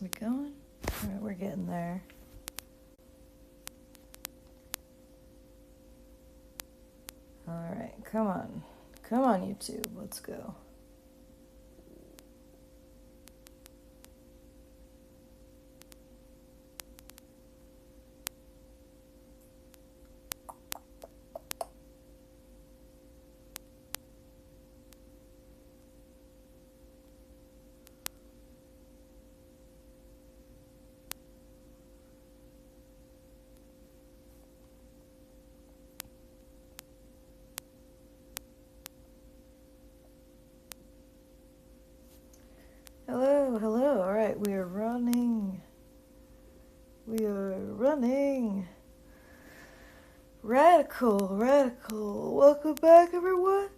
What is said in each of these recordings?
We going? All right, we're getting there. All right, come on. Come on, YouTube. Let's go. Hello, hello. All right, we are running. We are running. Radical, radical. Welcome back, everyone.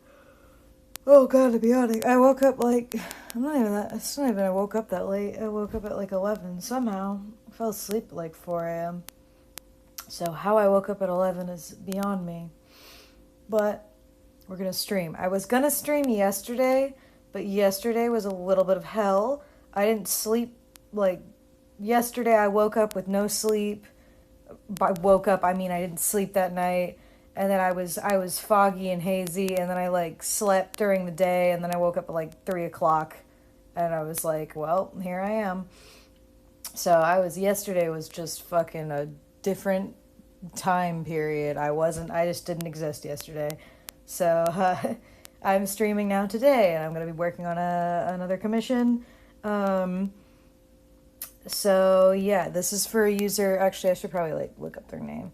Oh, God, to be honest, I woke up like, it's not even I woke up that late. I woke up at like 11 somehow. I fell asleep at like 4 a.m. So how I woke up at 11 is beyond me. But we're going to stream. I was going to stream yesterday, but yesterday was a little bit of hell. I didn't sleep, like, yesterday I woke up with no sleep. By woke up, I mean I didn't sleep that night. And then I was foggy and hazy, and then I, like, slept during the day, and then I woke up at, like, 3 o'clock. And I was like, well, here I am. So yesterday was just fucking a different time period. I just didn't exist yesterday. So I'm streaming now today, and I'm going to be working on another commission. So yeah, this is for a user. Actually, I should probably like look up their name.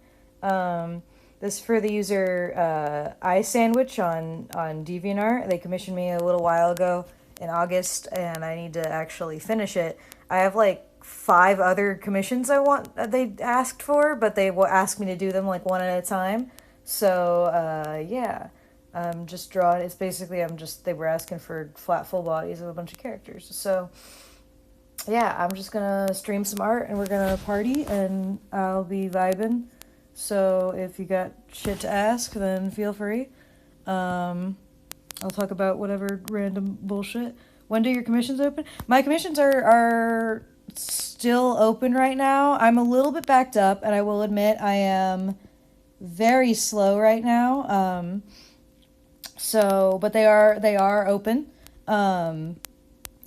This is for the user Eye Sandwich on DeviantArt. They commissioned me a little while ago in August, and I need to actually finish it. I have like 5 other commissions they asked for, but they will ask me to do them like one at a time. So yeah, I'm just drawing. It's basically they were asking for flat full bodies of a bunch of characters. So yeah, I'm just gonna stream some art, and we're gonna party, and I'll be vibing. So if you got shit to ask, then feel free. I'll talk about whatever random bullshit. When do your commissions open? My commissions are still open right now. I'm a little bit backed up, and I will admit I am very slow right now. But they are open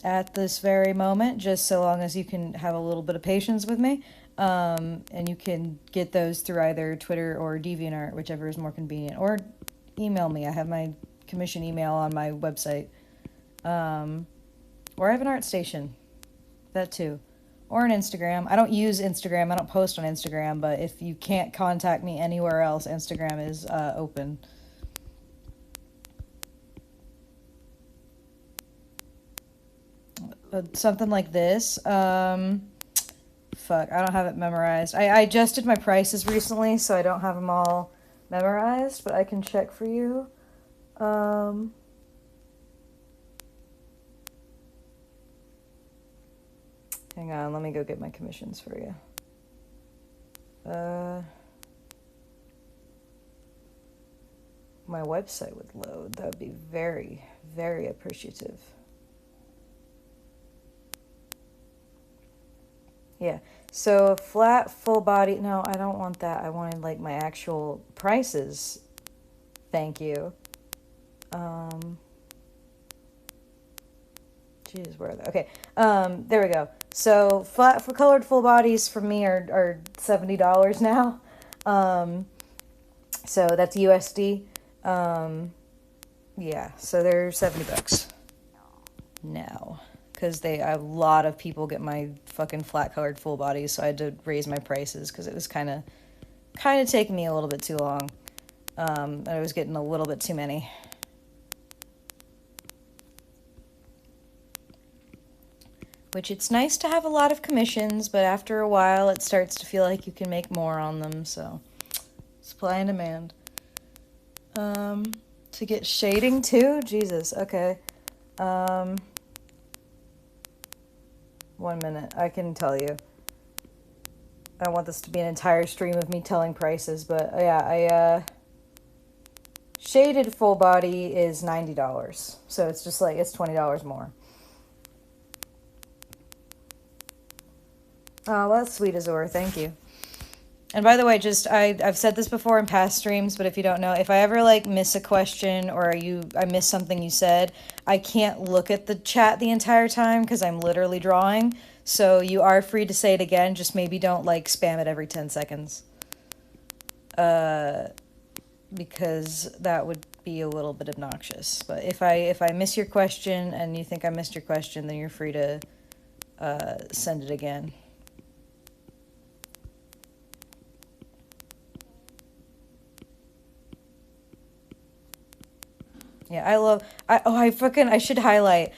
at this very moment, just so long as you can have a little bit of patience with me. And you can get those through either Twitter or DeviantArt, whichever is more convenient, or email me. I have my commission email on my website. Or I have an art station. That too. Or an Instagram. I don't use Instagram. I don't post on Instagram, but if you can't contact me anywhere else, Instagram is open. Something like this. Fuck, I don't have it memorized. I adjusted my prices recently, so I don't have them all memorized, but I can check for you. Hang on, let me go get my commissions for you. My website would load. That would be very, very appreciative. Yeah, so flat, full body. No, I don't want that. I wanted like my actual prices. Thank you. Jeez, where are they? Okay, there we go. So flat for colored full bodies for me are $70 now. So that's USD. Yeah, so they're $70 now. Because a lot of people get my fucking flat colored full bodies, so I had to raise my prices because it was kind of taking me a little bit too long. And I was getting a little bit too many. Which it's nice to have a lot of commissions, but after a while it starts to feel like you can make more on them, so supply and demand. To get shading too? Jesus, okay. 1 minute, I can tell you. I don't want this to be an entire stream of me telling prices, but yeah, shaded full body is $90. So it's just like, it's $20 more. Oh, well, that's sweet, Azor. Thank you. And by the way, just I've said this before in past streams, but if you don't know, if I ever like miss a question or I miss something you said, I can't look at the chat the entire time because I'm literally drawing. So you are free to say it again, just maybe don't like spam it every 10 seconds. Because that would be a little bit obnoxious. But if I miss your question and you think I missed your question, then you're free to send it again. Yeah, I should highlight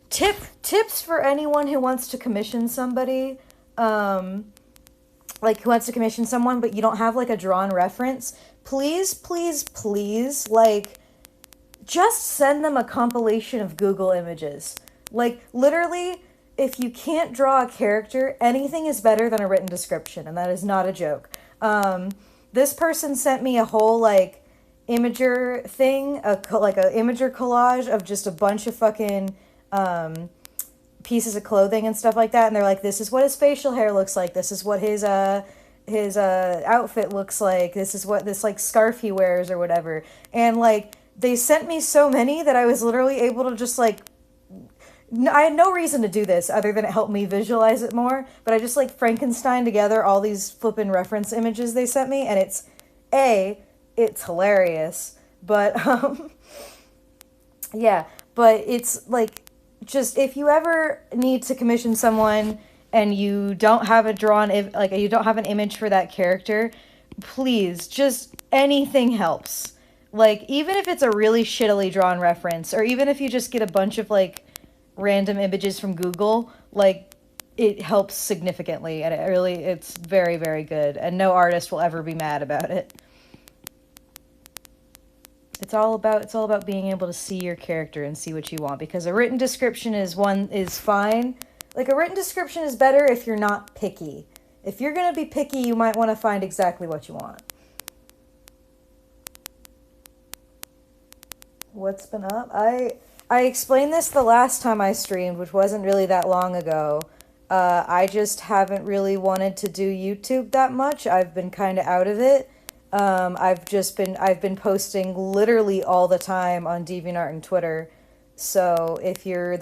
tips for anyone who wants to commission somebody, like who wants to commission someone but you don't have like a drawn reference. Please, like just send them a compilation of Google images. Like literally, if you can't draw a character, anything is better than a written description, and that is not a joke. This person sent me a whole like imager thing, like a imager collage of just a bunch of fucking pieces of clothing and stuff like that, and they're like, this is what his facial hair looks like, this is what his outfit looks like, this is what this like scarf he wears or whatever. And like they sent me so many that I was literally able to just like, I had no reason to do this other than it helped me visualize it more, but I just like Frankenstein together all these flippin' reference images they sent me, and it's hilarious, but yeah, but it's like, just if you ever need to commission someone and you don't have a you don't have an image for that character, please, just anything helps. Like, even if it's a really shittily drawn reference, or even if you just get a bunch of like random images from Google, like it helps significantly, and it's very, very good, and no artist will ever be mad about it. It's all about being able to see your character and see what you want, because a written description is fine. Like, a written description is better if you're not picky. If you're going to be picky, you might want to find exactly what you want. What's been up? I explained this the last time I streamed, which wasn't really that long ago. I just haven't really wanted to do YouTube that much. I've been kind of out of it. I've been posting literally all the time on DeviantArt and Twitter. So if you're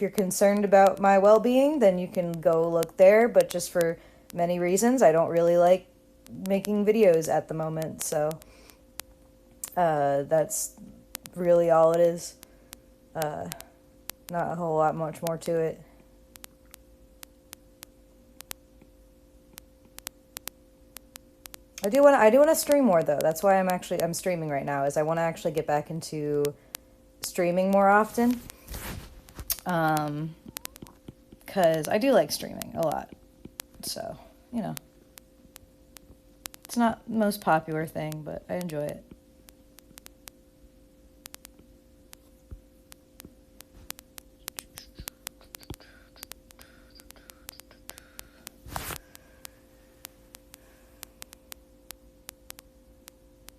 concerned about my well-being, then you can go look there. But just for many reasons, I don't really like making videos at the moment. So that's really all it is. Not a whole lot much more to it. I do want to stream more though. That's why I'm streaming right now, is I want to actually get back into streaming more often. Cause I do like streaming a lot. So, you know. It's not the most popular thing, but I enjoy it.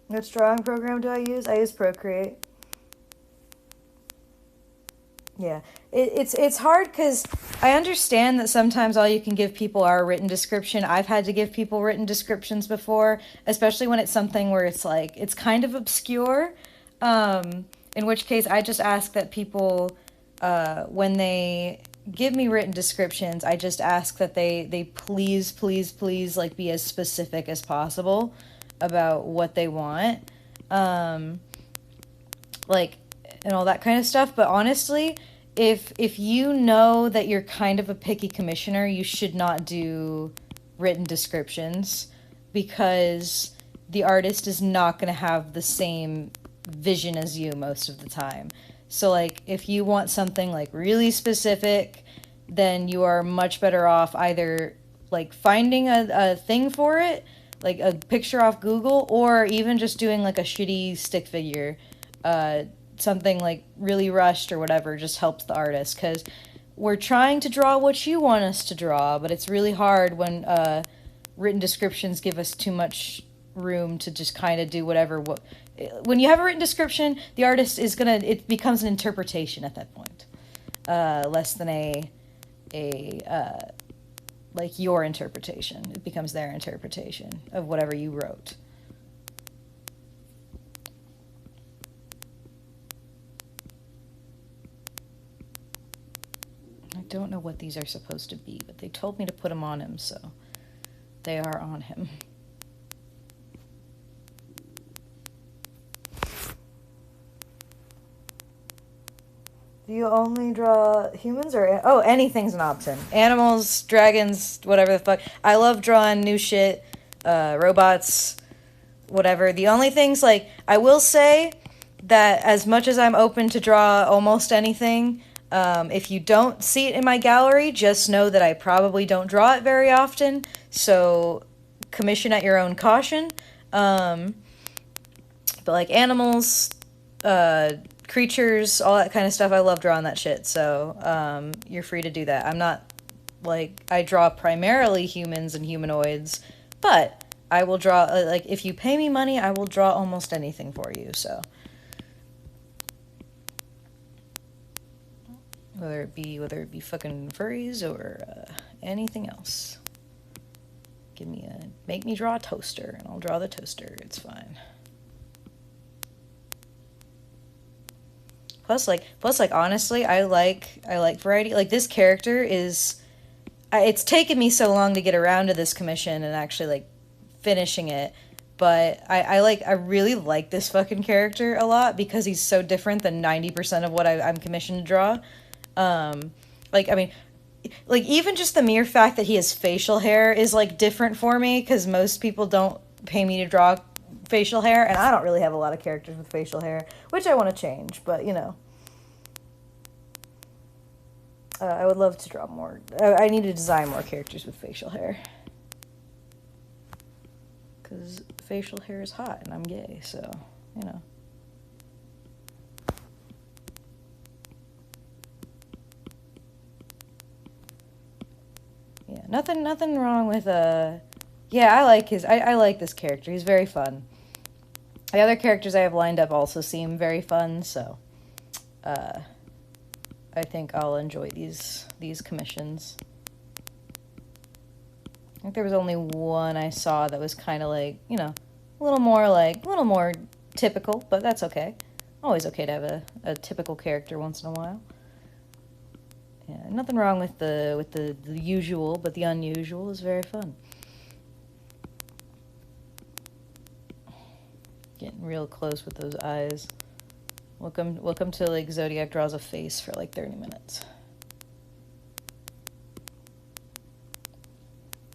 Which drawing program do I use? I use Procreate. Yeah, it's hard because I understand that sometimes all you can give people are a written description. I've had to give people written descriptions before, especially when it's something where it's like, it's kind of obscure, in which case I just ask that people, when they give me written descriptions, I just ask that they please, like, be as specific as possible about what they want, like, and all that kind of stuff. But honestly, if you know that you're kind of a picky commissioner, you should not do written descriptions, because the artist is not going to have the same vision as you most of the time. So, like, if you want something, like, really specific, then you are much better off either, like, finding a thing for it, like a picture off Google, or even just doing, like, a shitty stick figure, something like really rushed or whatever, just helps the artist, because we're trying to draw what you want us to draw, but it's really hard when written descriptions give us too much room to just kind of do whatever. When you have a written description, the artist it becomes an interpretation at that point, less than a like your interpretation. It becomes their interpretation of whatever you wrote. I don't know what these are supposed to be, but they told me to put them on him, so they are on him. Do you only draw humans or... Oh, anything's an option. Animals, dragons, whatever the fuck. I love drawing new shit, robots, whatever. The only things, like, I will say that as much as I'm open to draw almost anything, if you don't see it in my gallery, just know that I probably don't draw it very often, so commission at your own caution. But like animals, creatures, all that kind of stuff, I love drawing that shit, so you're free to do that. I'm not, like, I draw primarily humans and humanoids, but I will draw, like, if you pay me money, I will draw almost anything for you, so. Whether it be fucking furries or anything else. Make me draw a toaster, and I'll draw the toaster, it's fine. Plus, honestly, I like variety. Like, this character is... it's taken me so long to get around to this commission and actually, like, finishing it. But I really like this fucking character a lot because he's so different than 90% of what I'm commissioned to draw. Like, I mean... Like, even just the mere fact that he has facial hair is, like, different for me, because most people don't pay me to draw facial hair, and I don't really have a lot of characters with facial hair, which I want to change, but, you know. I would love to draw more. I need to design more characters with facial hair. Because facial hair is hot, and I'm gay, so, you know. Yeah, nothing wrong with, yeah, I like I like this character. He's very fun. The other characters I have lined up also seem very fun, so, I think I'll enjoy these commissions. I think there was only one I saw that was kind of like, you know, a little more typical, but that's okay. Always okay to have a typical character once in a while. Yeah, nothing wrong with the usual, but the unusual is very fun. Getting real close with those eyes. Welcome to, like, Zodiac draws a face for like 30 minutes.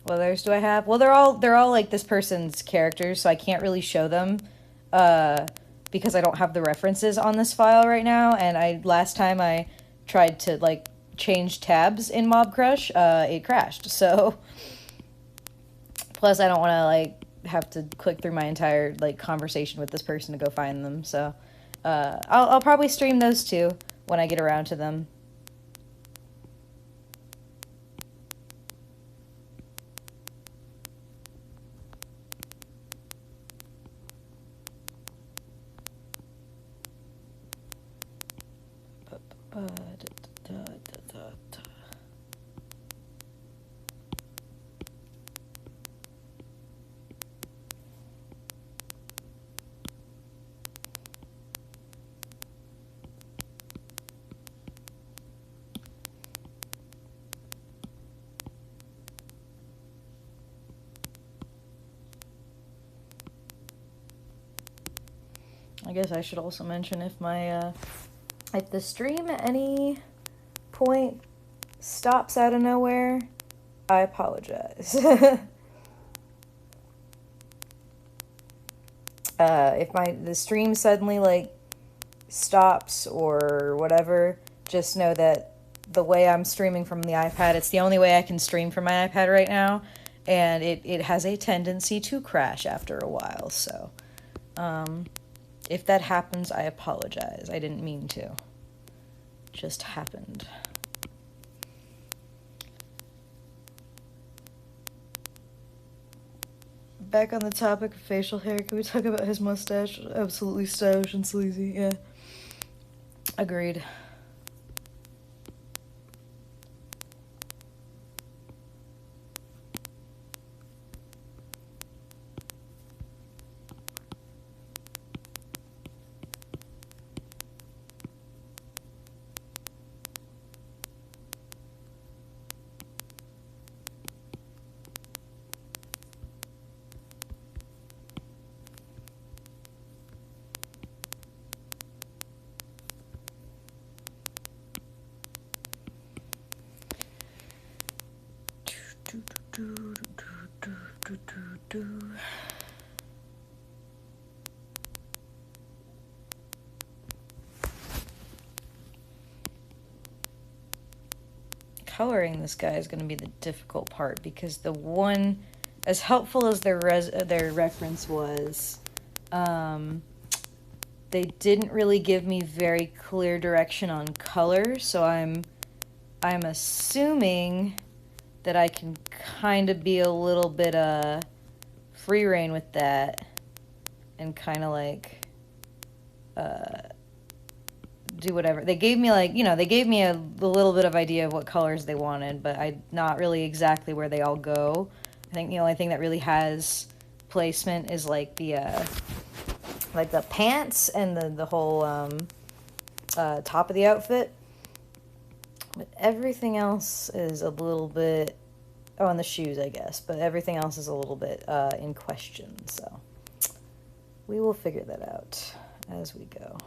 What others do I have? Well, they're all like this person's characters, so I can't really show them because I don't have the references on this file right now. And last time I tried to, like, change tabs in Mob Crush, it crashed. So plus I don't want to, like, have to click through my entire, like, conversation with this person to go find them. So I'll probably stream those too when I get around to them. I guess I should also mention if the stream at any point stops out of nowhere, I apologize. If the stream suddenly, like, stops or whatever, just know that the way I'm streaming from the iPad, it's the only way I can stream from my iPad right now, and it has a tendency to crash after a while, so if that happens, I apologize. I didn't mean to. Just happened. Back on the topic of facial hair, can we talk about his mustache? Absolutely stylish and sleazy, yeah. Agreed. Coloring this guy is going to be the difficult part, because the one, as helpful as their reference was, they didn't really give me very clear direction on color, so I'm assuming that I can kind of be a little bit free reign with that and kind of like do whatever. They gave me like, they gave me a little bit of idea of what colors they wanted, but not really exactly where they all go. I think the only thing that really has placement is like the pants and the whole top of the outfit. But everything else is a little bit, oh, and the shoes, I guess, but everything else is a little bit in question, so we will figure that out as we go.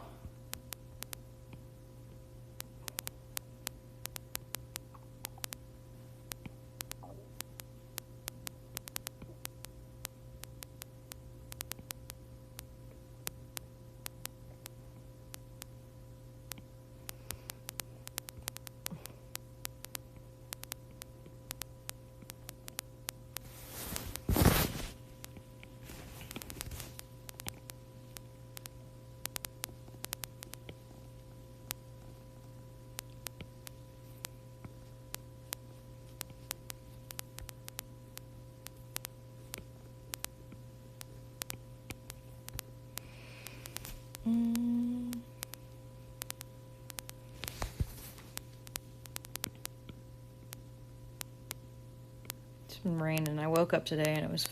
It's been raining. I woke up today and it was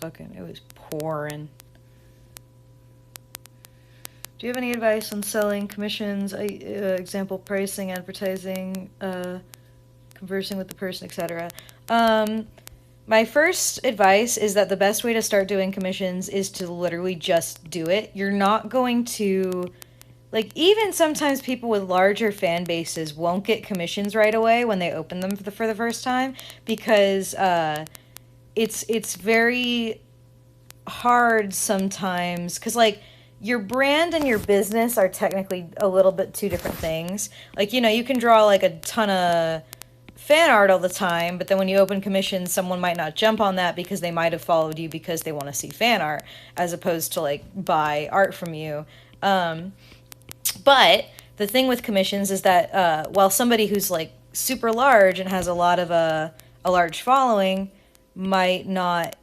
pouring. Do you have any advice on selling, commissions, example pricing, advertising, conversing with the person, etc.? My first advice is that the best way to start doing commissions is to literally just do it. You're not going to, like, even sometimes people with larger fan bases won't get commissions right away when they open them for the first time, because it's very hard sometimes, because, like, your brand and your business are technically a little bit two different things. Like, you can draw, like, a ton of fan art all the time, but then when you open commissions, someone might not jump on that because they might have followed you because they want to see fan art, as opposed to, like, buy art from you. But the thing with commissions is that while somebody who's, like, super large and has a lot of a large following might not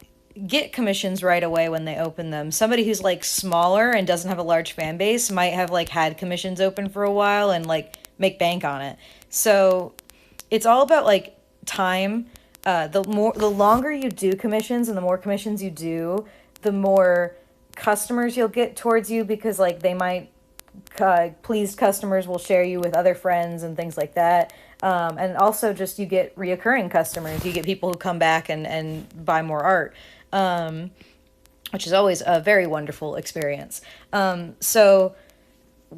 get commissions right away when they open them, somebody who's, like, smaller and doesn't have a large fan base might have, like, had commissions open for a while and, like, make bank on it. So it's all about, like, time. The longer you do commissions and the more commissions you do, the more customers you'll get towards you, because, like, they might, pleased customers will share you with other friends and things like that. And also just you get reoccurring customers. You get people who come back and buy more art, which is always a very wonderful experience. So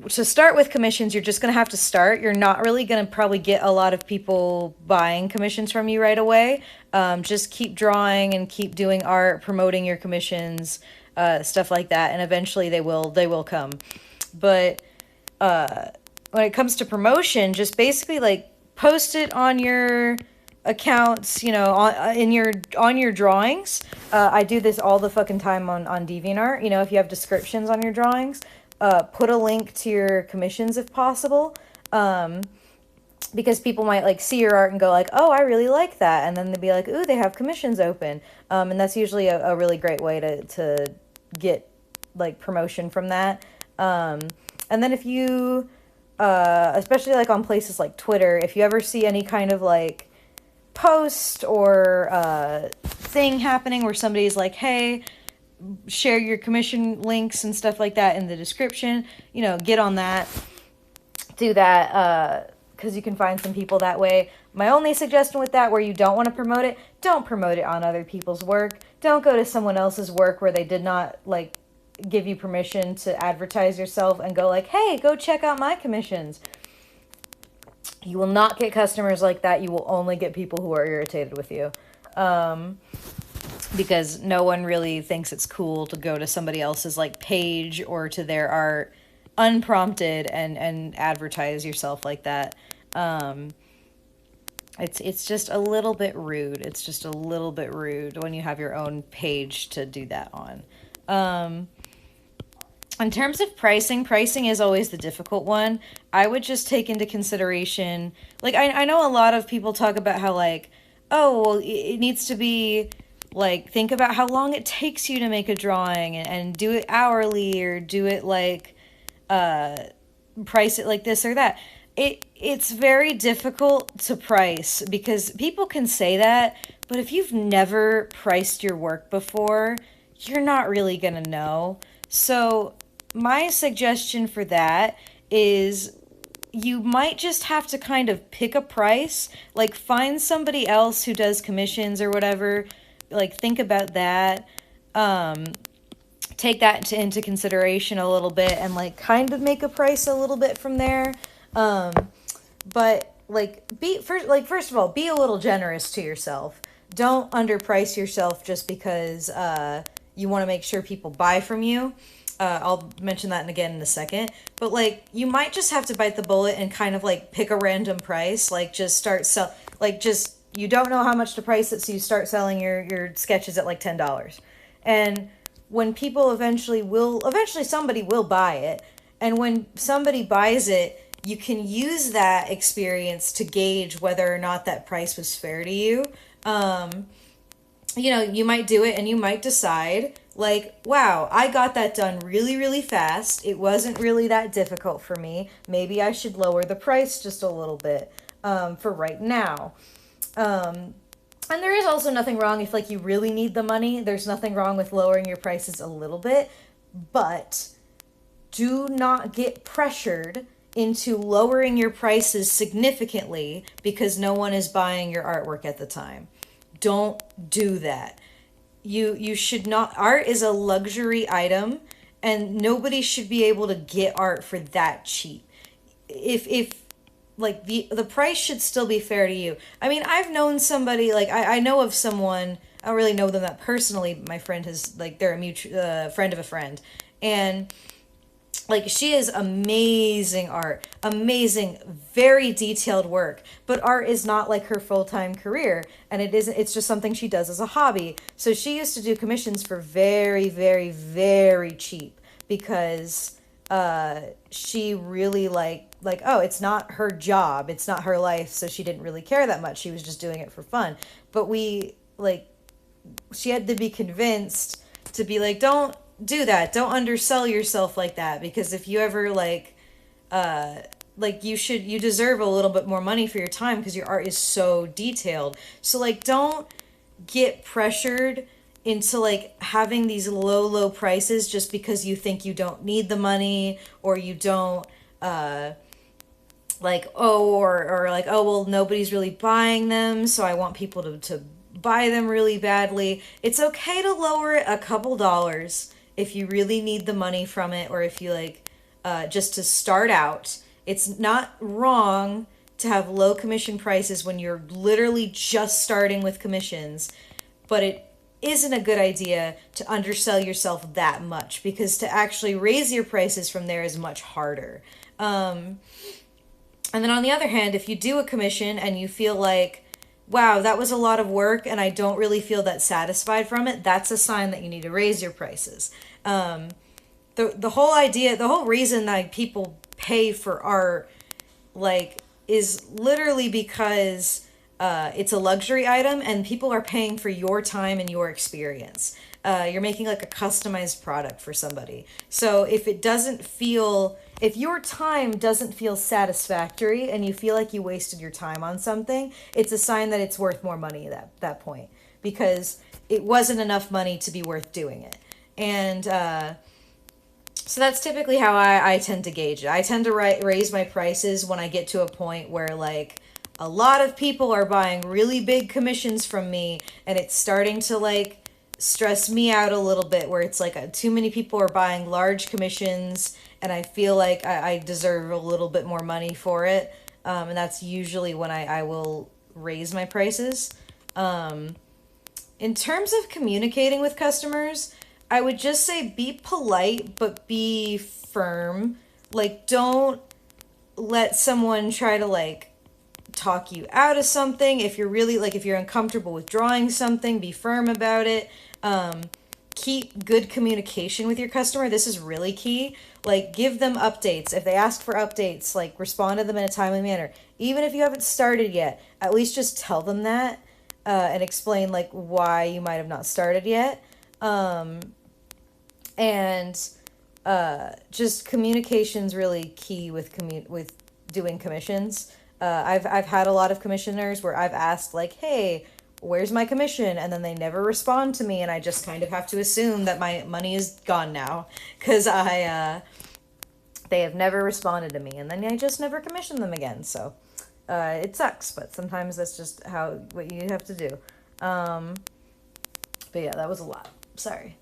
to start with commissions, you're just going to have to start. You're not really going to probably get a lot of people buying commissions from you right away. Just keep drawing and keep doing art, promoting your commissions, stuff like that, and eventually they will come. But when it comes to promotion, just basically, like, post it on your accounts, on your drawings. I do this all the fucking time on DeviantArt. If you have descriptions on your drawings, put a link to your commissions if possible, because people might, like, see your art and go, like, oh, I really like that, and then they'd be like, ooh, they have commissions open, and that's usually a really great way to get, like, promotion from that. And then if you, especially, like, on places like Twitter, if you ever see any kind of, like, post or thing happening where somebody's like, hey, share your commission links and stuff like that in the description, get on that, do that, because you can find some people that way. My only suggestion with that, where you don't want to promote it, don't promote it on other people's work. Don't go to someone else's work where they did not, like, give you permission to advertise yourself and go, like, hey, go check out my commissions. You will not get customers like that. You will only get people who are irritated with you. because no one really thinks it's cool to go to somebody else's like page or to their art unprompted and advertise yourself like that. Um, it's just a little bit rude. It's just a little bit rude when you have your own page to do that on. Um, in terms of pricing is always the difficult one. I would just take into consideration, like, I know a lot of people talk about how, like, oh, well, it needs to be, like, think about how long it takes you to make a drawing and do it hourly or do it, like, uh, price it like this or that. It's very difficult to price because people can say that, but if you've never priced your work before, you're not really gonna know. So my suggestion for that is you might just have to kind of pick a price, like find somebody else who does commissions or whatever, like think about that. Um, Take that into consideration a little bit and like kind of make a price a little bit from there. Um, but like first of all, be a little generous to yourself. Don't underprice yourself just because you want to make sure people buy from you. I'll mention that again in a second. But like you might just have to bite the bullet and kind of like pick a random price. Like just start sell like just you don't know how much to price it, so you start selling your sketches at like $10. And when people eventually somebody will buy it, and when somebody buys it, you can use that experience to gauge whether or not that price was fair to you. um, you might do it and you might decide, like, wow, I got that done really, really fast. It wasn't really that difficult for me. Maybe I should lower the price just a little bit for right now. Um, and there is also nothing wrong if like you really need the money. There's nothing wrong with lowering your prices a little bit, but do not get pressured into lowering your prices significantly because no one is buying your artwork at the time. Don't do that. You should not. Art is a luxury item and nobody should be able to get art for that cheap. If like the price should still be fair to you. I mean, I've known somebody, like I know of someone, I don't really know them that personally, but my friend has, like, they're a mutual friend of a friend, and like she is amazing art, amazing, very detailed work, but art is not like her full-time career, and it's just something she does as a hobby. So she used to do commissions for very, very, very cheap because she really oh, it's not her job, it's not her life, so she didn't really care that much. She was just doing it for fun. But she had to be convinced to be like, don't do that, don't undersell yourself like that, because if you ever you deserve a little bit more money for your time because your art is so detailed. So like don't get pressured into like having these low prices just because you think you don't need the money, or you don't or like, oh well, nobody's really buying them, so I want people to buy them really badly. It's okay to lower it a couple dollars if you really need the money from it, or if you just to start out. It's not wrong to have low commission prices when you're literally just starting with commissions, but it isn't a good idea to undersell yourself that much, because to actually raise your prices from there is much harder. And then on the other hand, if you do a commission and you feel like, wow, that was a lot of work and I don't really feel that satisfied from it, that's a sign that you need to raise your prices. The whole idea, the whole reason that people pay for art, like, is literally because it's a luxury item and people are paying for your time and your experience. You're making like a customized product for somebody. So if your time doesn't feel satisfactory and you feel like you wasted your time on something, it's a sign that it's worth more money at that point, because it wasn't enough money to be worth doing it. And so that's typically how I tend to gauge it. I tend to raise my prices when I get to a point where like a lot of people are buying really big commissions from me, and it's starting to like stress me out a little bit, where it's like too many people are buying large commissions and I feel like I deserve a little bit more money for it. And that's usually when I will raise my prices. In terms of communicating with customers, I would just say be polite, but be firm. Like, don't let someone try to, like, talk you out of something. If you're really, like, if you're uncomfortable with drawing something, be firm about it. Keep good communication with your customer. This is really key. Like, give them updates. If they ask for updates, like, respond to them in a timely manner. Even if you haven't started yet, at least just tell them that, and explain, like, why you might have not started yet. And just communication's really key with with doing commissions. I've had a lot of commissioners where I've asked, like, hey, where's my commission? And then they never respond to me, and I just kind of have to assume that my money is gone now because they have never responded to me, and then I just never commission them again. So it sucks, but sometimes that's just what you have to do. But yeah, that was a lot. Sorry.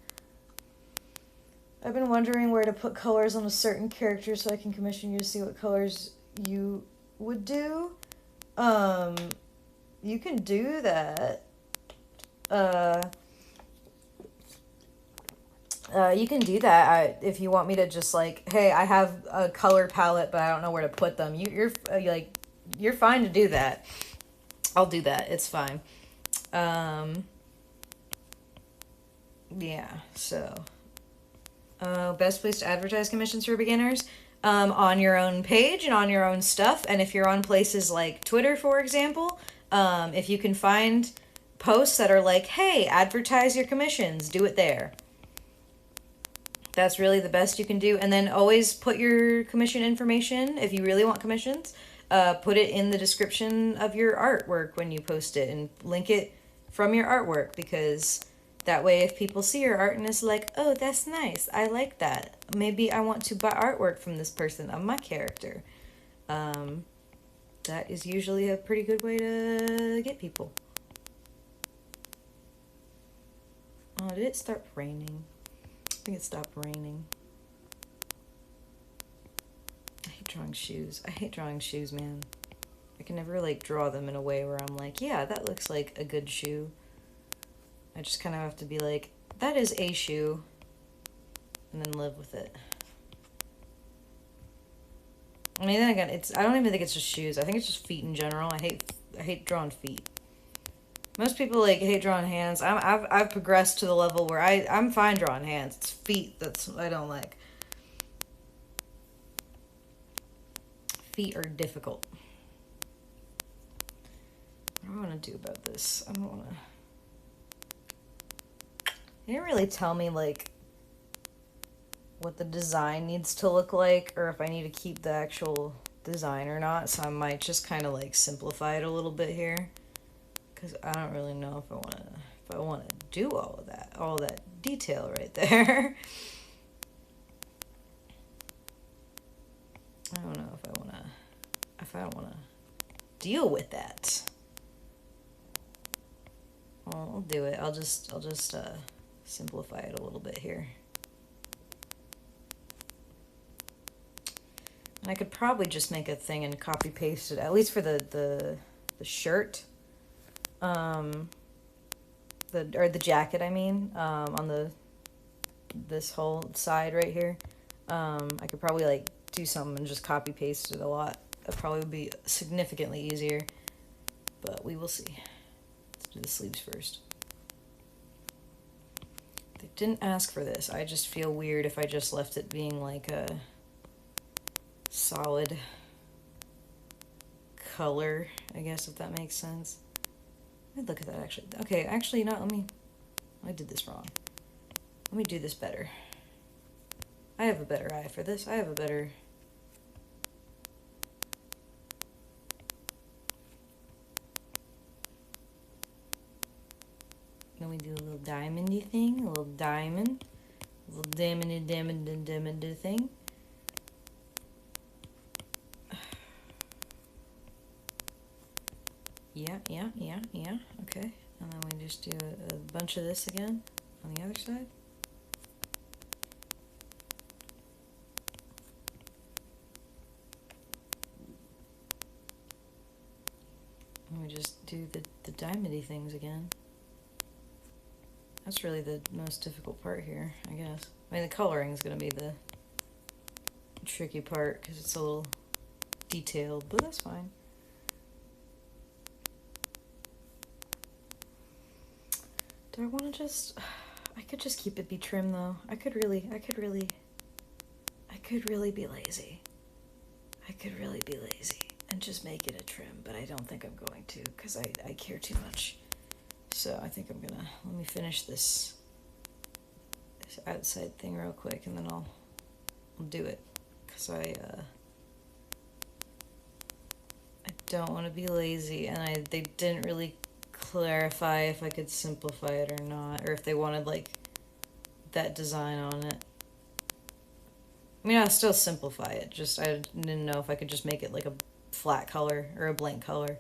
I've been wondering where to put colors on a certain character so I can commission you to see what colors you would do. You can do that. You can do that if you want me to just, like, hey, I have a color palette, but I don't know where to put them. You're fine to do that. I'll do that. It's fine. Yeah. So, best place to advertise commissions for beginners. On your own page and on your own stuff. And if you're on places like Twitter, for example, if you can find posts that are like, hey, advertise your commissions, do it there. That's really the best you can do. And then always put your commission information, if you really want commissions, put it in the description of your artwork when you post it, and link it from your artwork, because that way if people see your art and is like, oh, that's nice, I like that, maybe I want to buy artwork from this person of my character, that is usually a pretty good way to get people. Oh, did it start raining? I think it stopped raining. I hate drawing shoes. I hate drawing shoes, man. I can never, like, draw them in a way where I'm like, yeah, that looks like a good shoe. I just kind of have to be like, that is a shoe, and then live with it. I mean, then again, I don't even think it's just shoes. I think it's just feet in general. I hate drawing feet. Most people, like, hate drawing hands. I've progressed to the level where I'm fine drawing hands. It's feet that's I don't like. Feet are difficult. What do I want to do about this? I don't want to. They didn't really tell me, like, what the design needs to look like, or if I need to keep the actual design or not, so I might just kind of, like, simplify it a little bit here, because I don't really know if I want to do all that detail right there. I don't know if I don't want to deal with that. Well, I'll do it. I'll just simplify it a little bit here. And I could probably just make a thing and copy paste it, at least for the shirt, the jacket. I mean, on this whole side right here. I could probably, like, do something and just copy paste it a lot. That probably would be significantly easier, but we will see. Let's do the sleeves first. They didn't ask for this. I just feel weird if I just left it being like a solid color, I guess, if that makes sense. Let me look at that, actually. Okay, actually, no, I did this wrong. Let me do this better. I have a better eye for this. I have a better... Then we do a little diamondy thing, a little diamond, a little diamond thing. Yeah, okay. And then we just do a bunch of this again on the other side. And we just do the diamondy things again. That's really the most difficult part here, I guess. I mean, the coloring is going to be the tricky part because it's a little detailed, but that's fine. Do I want to just... I could just keep it be trim though. I could really be lazy. I could really be lazy and just make it a trim, but I don't think I'm going to because I care too much. So I think I'm gonna, let me finish this outside thing real quick and then I'll do it because I don't want to be lazy, and they didn't really clarify if I could simplify it or not, or if they wanted like that design on it. I mean, I'll still simplify it, just I didn't know if I could just make it like a flat color or a blank color,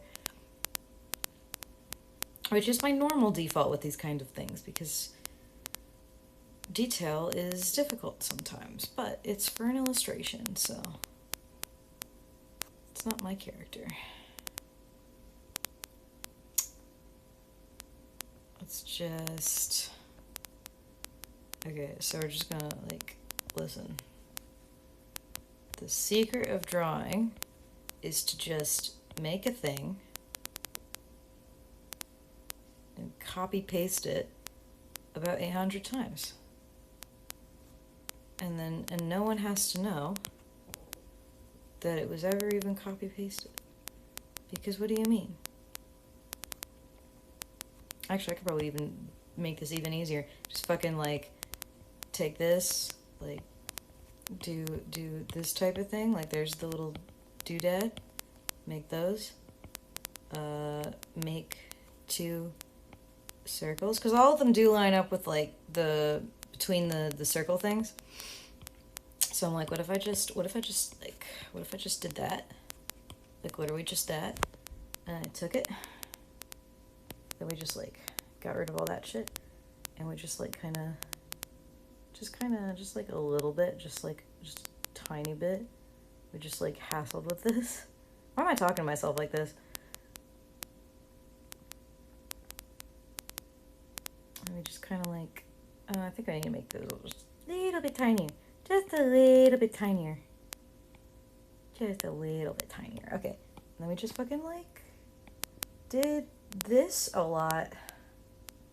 which is my normal default with these kind of things because detail is difficult sometimes, but it's for an illustration, so it's not my character. Let's just... Okay, so we're just gonna, like, listen. The secret of drawing is to just make a thing and copy paste it about 800 times. And no one has to know that it was ever even copy pasted. Because what do you mean? Actually, I could probably even make this even easier. Just fucking like take this, like do this type of thing. Like there's the little doodad. Make those. Make 2 circles, because all of them do line up with like between the circle things. So I'm like, what if I just did that? Like literally just that. And I took it. Then we just like got rid of all that shit. And we just like kind of like a little bit, just a tiny bit. We just like hassled with this. Why am I talking to myself like this? And we just kind of like, I think I need to make those just a little bit tinier. Just a little bit tinier. Just a little bit tinier. Okay. And then we just fucking like did this a lot.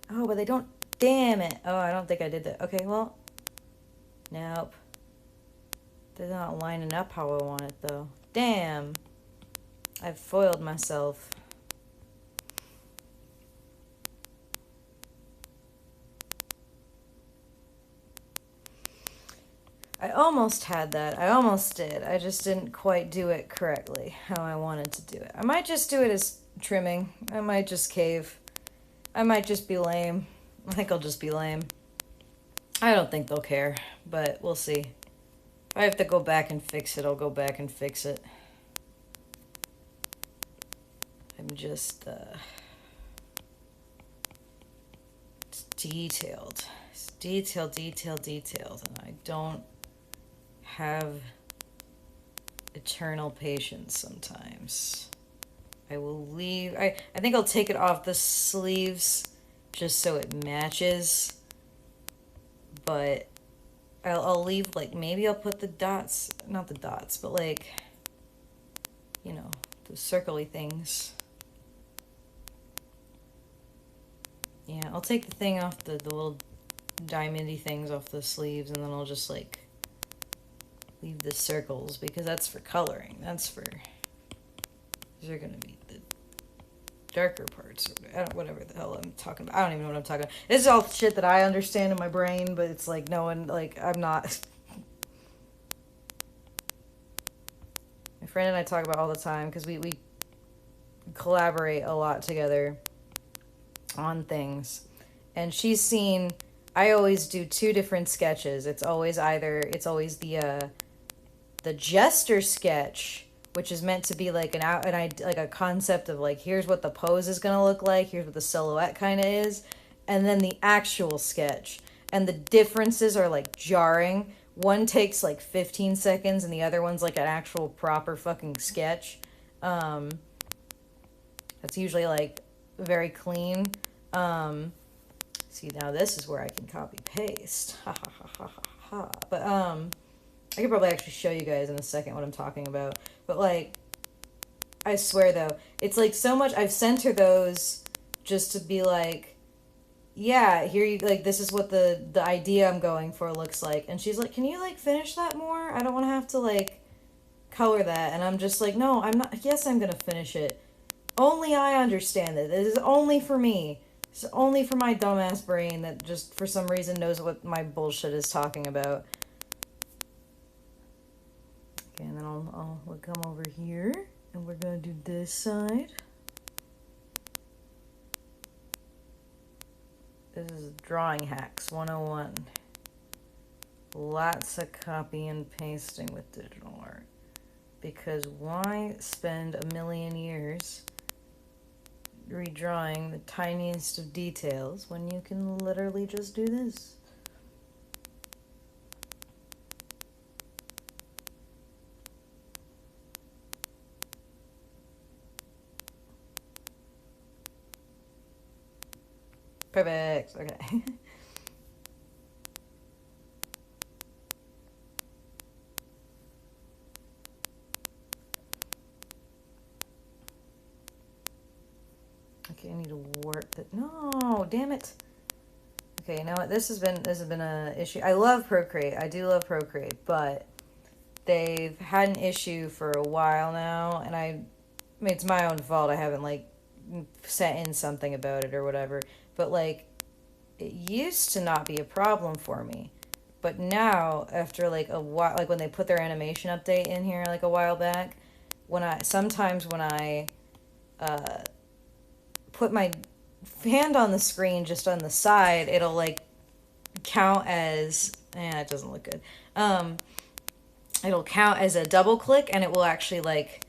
Oh, but they don't, damn it. Oh, I don't think I did that. Okay, well, nope. They're not lining up how I want it though. Damn. I've foiled myself. I almost had that. I almost did. I just didn't quite do it correctly how I wanted to do it. I might just do it as trimming. I might just cave. I might just be lame. I think I'll just be lame. I don't think they'll care, but we'll see. If I have to go back and fix it, I'll go back and fix it. I'm just, it's detailed. It's detailed, and I don't have eternal patience sometimes. I will leave, I think I'll take it off the sleeves just so it matches, but I'll leave, like, maybe I'll put the dots, not the dots, but like, you know, the circly things. Yeah, I'll take the thing off, the little diamondy things off the sleeves, and then I'll just like leave the circles because that's for coloring. That's for, these are gonna be the darker parts, whatever the hell I'm talking about. I don't even know what I'm talking about. This is all shit that I understand in my brain, but it's like no one, like, I'm not. My friend and I talk about all the time because we collaborate a lot together on things, and she's seen, I always do 2 different sketches. It's always the gesture sketch, which is meant to be like like a concept of like, here's what the pose is gonna look like, here's what the silhouette kind of is, and then the actual sketch, and the differences are like jarring. One takes like 15 seconds and the other one's like an actual proper fucking sketch. That's usually like very clean. See, now this is where I can copy paste. Ha ha ha ha ha ha. But I could probably actually show you guys in a second what I'm talking about. But like, I swear though, it's like so much. I've sent her those just to be like, yeah, here you like. This is what the idea I'm going for looks like. And she's like, can you like finish that more? I don't want to have to like color that. And I'm just like, no, I'm not. Yes, I'm gonna finish it. Only I understand it. This is only for me. It's only for my dumbass brain that just for some reason knows what my bullshit is talking about. Okay, and then we'll come over here and we're gonna do this side. This is Drawing Hacks 101. Lots of copy and pasting with digital art. Because why spend a million years redrawing the tiniest of details when you can literally just do this? Perfect. Okay. Okay, I need to warp it. No, damn it. Okay, you know what? This has been a issue. I love Procreate. I do love Procreate, but they've had an issue for a while now, and I mean, it's my own fault. I haven't like set in something about it or whatever. But like, it used to not be a problem for me, but now after like a while, like when they put their animation update in here like a while back, sometimes when I put my hand on the screen just on the side, it'll like count as, it doesn't look good. It'll count as a double click, and it will actually like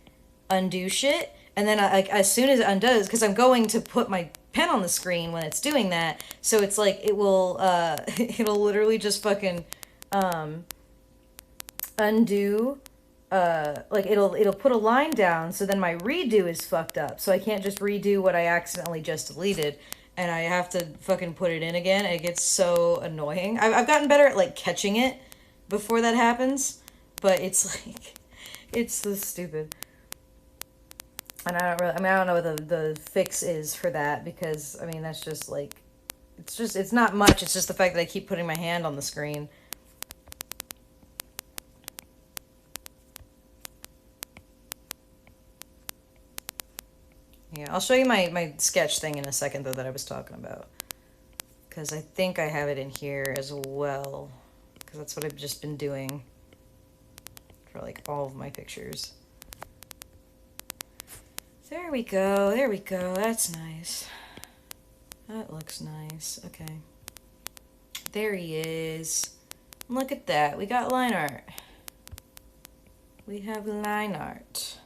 undo shit. And then like as soon as it undoes, because I'm going to put my pen on the screen when it's doing that, so it's like it will it'll literally just fucking undo. Like it'll put a line down, so then my redo is fucked up, so I can't just redo what I accidentally just deleted, and I have to fucking put it in again. It gets so annoying. I've gotten better at like catching it before that happens, but it's like, it's so stupid. And I don't know what the fix is for that, because I mean that's just like, it's not much. It's just the fact that I keep putting my hand on the screen. Yeah, I'll show you my sketch thing in a second, though, that I was talking about. Because I think I have it in here as well. Because that's what I've just been doing for, like, all of my pictures. There we go, there we go. That's nice. That looks nice. Okay. There he is. Look at that. We got line art. We have line art.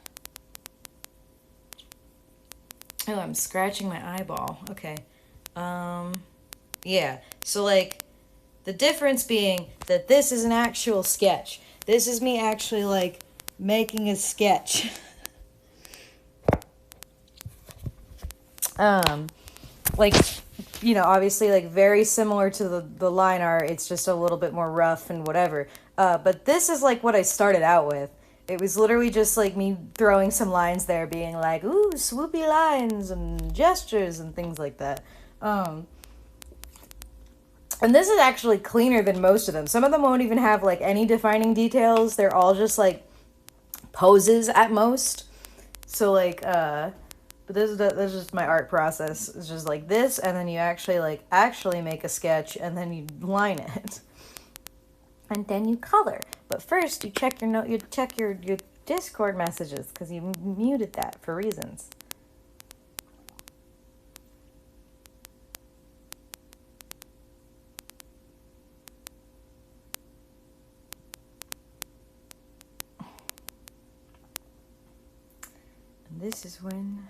Oh, I'm scratching my eyeball. Okay. Yeah. So, like, the difference being that this is an actual sketch. This is me actually, like, making a sketch. Like, you know, obviously, like, very similar to the line art. It's just a little bit more rough and whatever. But this is, like, what I started out with. It was literally just, like, me throwing some lines there, being like, ooh, swoopy lines and gestures and things like that. And this is actually cleaner than most of them. Some of them won't even have, like, any defining details. They're all just, like, poses at most. So, like, but this is just my art process. It's just like this, and then you actually make a sketch, and then you line it. And then you color. But first, you check your Discord messages, because you muted that for reasons. And this is when...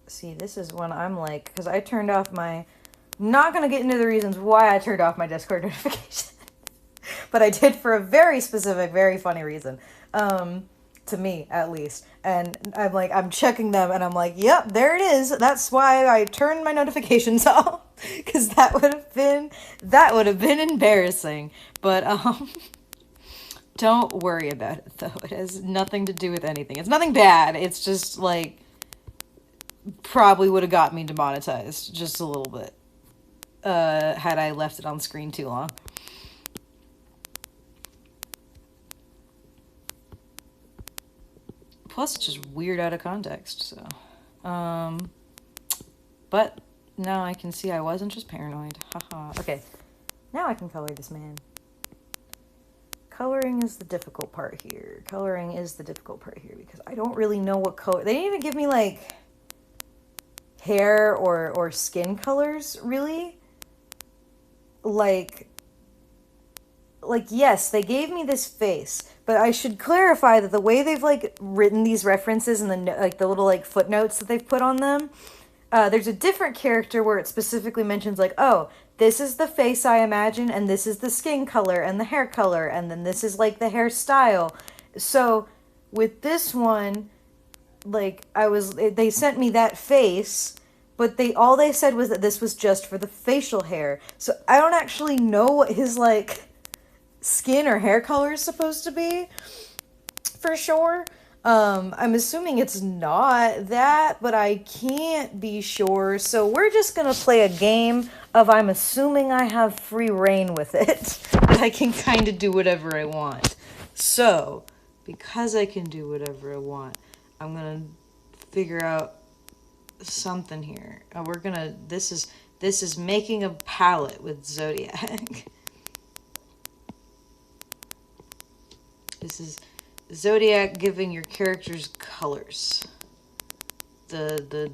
See, this is when I'm like, because I turned off my... Not going to get into the reasons why I turned off my Discord notification. But I did for a very specific, very funny reason. To to me at least. And I'm like, I'm checking them and I'm like, yep, there it is. That's why I turned my notifications off, because that would have been embarrassing. But don't worry about it though. It has nothing to do with anything. It's nothing bad. It's just like probably would have got me demonetized just a little bit had I left it on screen too long. Plus, it's just weird out of context, so. But now I can see I wasn't just paranoid. Haha. Okay, now I can color this man. Coloring is the difficult part here. Coloring is the difficult part here because I don't really know what color. They didn't even give me, like, hair or skin colors, really. Like, yes, they gave me this face, but I should clarify that the way they've, like, written these references and the, like, the little, like, footnotes that they've put on them, there's a different character where it specifically mentions, like, oh, this is the face I imagine, and this is the skin color and the hair color, and then this is, like, the hairstyle. So, with this one, like, they sent me that face, but all they said was that this was just for the facial hair. So, I don't actually know what his, like, skin or hair color is supposed to be, for sure. I'm assuming it's not that, but I can't be sure. So we're just gonna play a game of I'm assuming I have free reign with it. I can kind of do whatever I want. So, because I can do whatever I want, I'm gonna figure out something here. This is making a palette with Zodiac. This is Zodiac giving your characters colors. The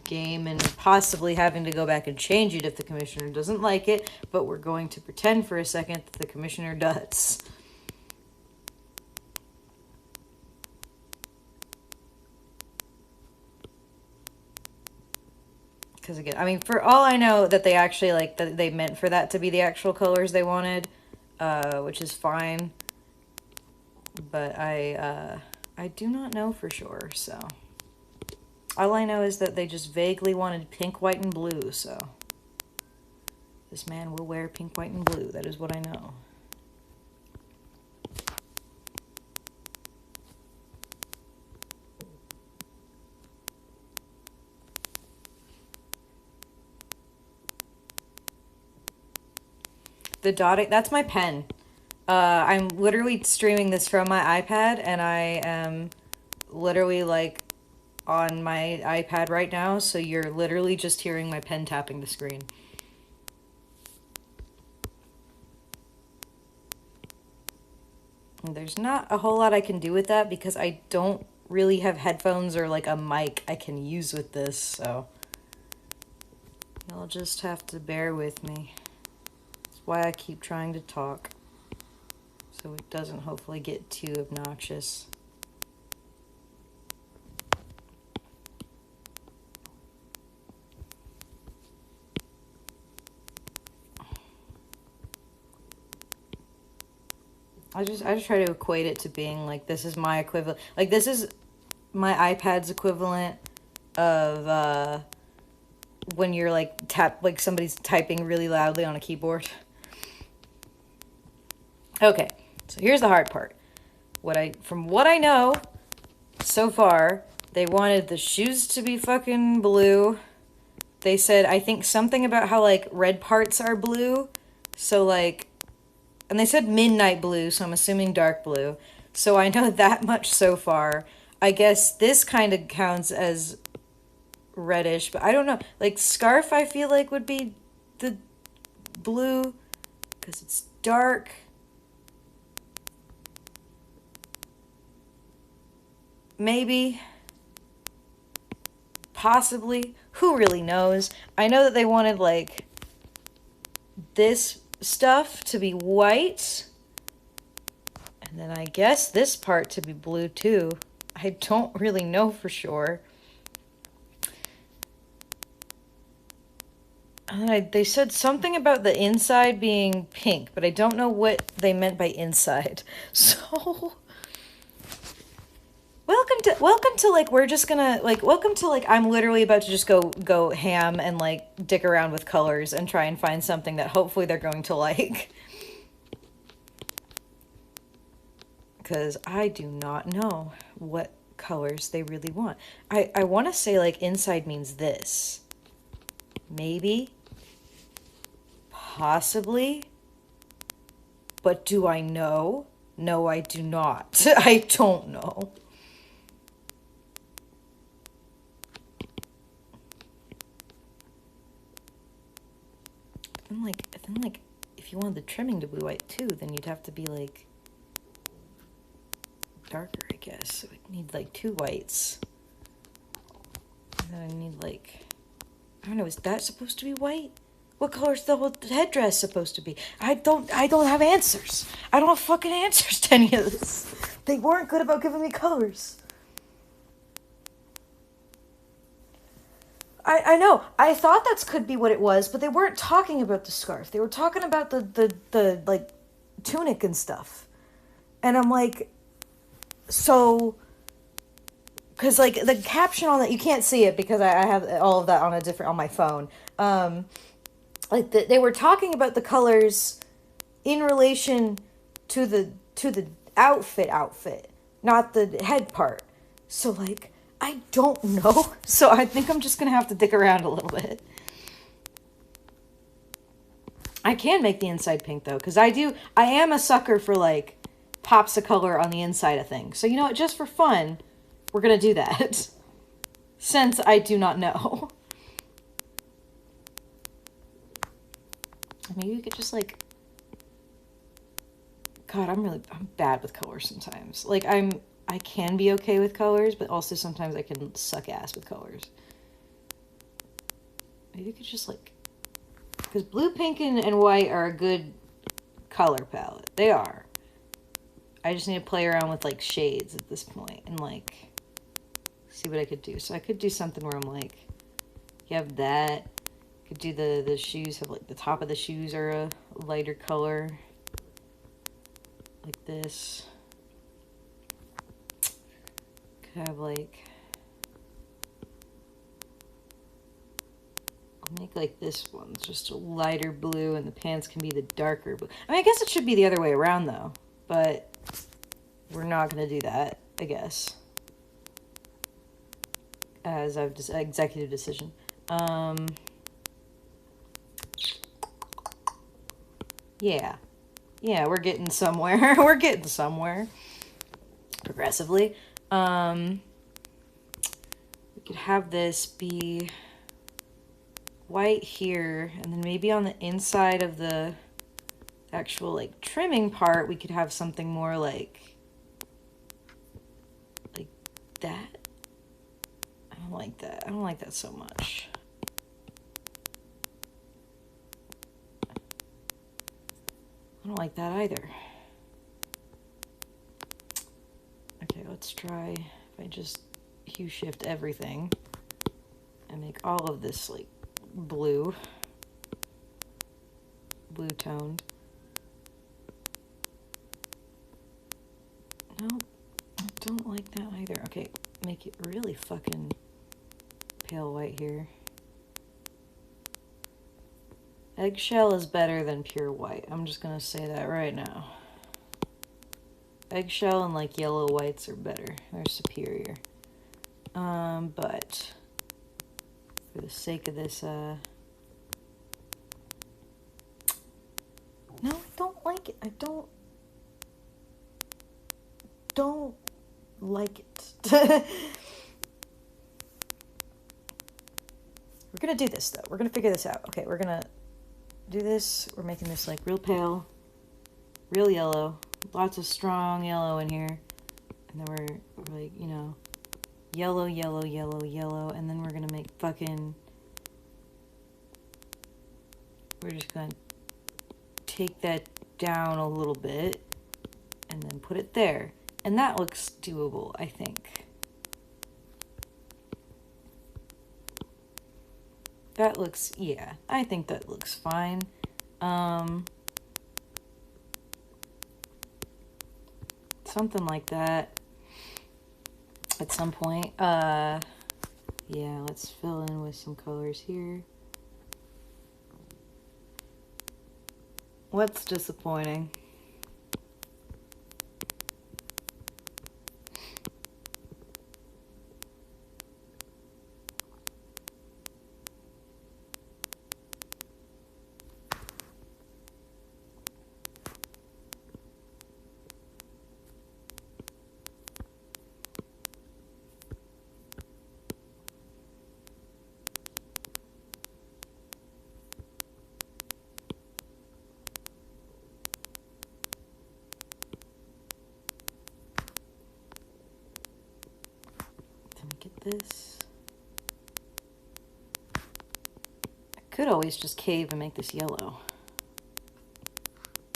game, and possibly having to go back and change it if the commissioner doesn't like it, but we're going to pretend for a second that the commissioner does. Because again, I mean, for all I know that they actually, like, that they meant for that to be the actual colors they wanted, which is fine. But I do not know for sure, so. All I know is that they just vaguely wanted pink, white, and blue, so. This man will wear pink, white, and blue. That is what I know. The dotting, that's my pen. I'm literally streaming this from my iPad, and I am literally, like, on my iPad right now, so you're literally just hearing my pen tapping the screen. And there's not a whole lot I can do with that, because I don't really have headphones or, like, a mic I can use with this, so you'll just have to bear with me. That's why I keep trying to talk, so it doesn't hopefully get too obnoxious. I just try to equate it to being like, this is my equivalent, like, this is my iPad's equivalent of when you're like somebody's typing really loudly on a keyboard. Okay, so here's the hard part. From what I know so far, they wanted the shoes to be fucking blue. They said, I think something about how, like, red parts are blue. So, like, and they said midnight blue, so I'm assuming dark blue. So I know that much so far. I guess this kind of counts as reddish, but I don't know. Like, scarf, I feel like, would be the blue, because it's dark. Maybe. Possibly. Who really knows? I know that they wanted, like, this stuff to be white. And then I guess this part to be blue, too. I don't really know for sure. And they said something about the inside being pink, but I don't know what they meant by inside. So welcome to like we're just gonna like welcome to like I'm literally about to just go ham and like dick around with colors and try and find something that hopefully they're going to like. Because I do not know what colors they really want. I want to say like inside means this. Maybe. Possibly. But do I know? No, I do not. I don't know. Then like, if you wanted the trimming to be white too, then you'd have to be like darker, I guess. So we'd need like 2 whites. And then I need like, I don't know, is that supposed to be white? What color is the whole headdress supposed to be? I don't have answers. I don't have fucking answers to any of this. They weren't good about giving me colors. I know. I thought that could be what it was, but they weren't talking about the scarf. They were talking about the like tunic and stuff. And I'm like, so, because like the caption on that, you can't see it because I have all of that on my phone. Like they were talking about the colors in relation to the outfit, not the head part. So like, I don't know. So I think I'm just gonna have to dick around a little bit. I can make the inside pink though, because I am a sucker for like pops of color on the inside of things. So you know what, just for fun, we're gonna do that. Since I do not know. Maybe we could just like, God, I'm bad with colors sometimes. Like I can be okay with colors, but also sometimes I can suck ass with colors. Maybe you could just like, because blue, pink, and white are a good color palette. They are. I just need to play around with like shades at this point and like see what I could do. So I could do something where I'm like, you have that. Could do the shoes, have like the top of the shoes are a lighter color. Like this. Could have like, I'll make like this one just a lighter blue and the pants can be the darker blue. I mean, I guess it should be the other way around though, but we're not going to do that, I guess. As I've just executive decision. Yeah. Yeah, we're getting somewhere. We're getting somewhere. Progressively. We could have this be white here, and then maybe on the inside of the actual like trimming part, we could have something more like that. I don't like that. I don't like that so much. I don't like that either. Okay, let's try if I just hue shift everything and make all of this like blue toned. No, I don't like that either. Okay, make it really fucking pale white here. Eggshell is better than pure white. I'm just gonna say that right now. Eggshell and like yellow whites are better. They're superior. But for the sake of this, no, I don't like it. I don't like it. We're gonna do this though. We're gonna figure this out. Okay, we're gonna do this. We're making this like real pale, real yellow, lots of strong yellow in here, and then we're like, you know, yellow, yellow, yellow, yellow, and then we're gonna make fucking, we're just gonna take that down a little bit and then put it there, and that looks doable, I think. That looks, yeah, I think that looks fine. Something like that. at some point. Yeah, let's fill in with some colors here. What's disappointing? This. I could always just cave and make this yellow.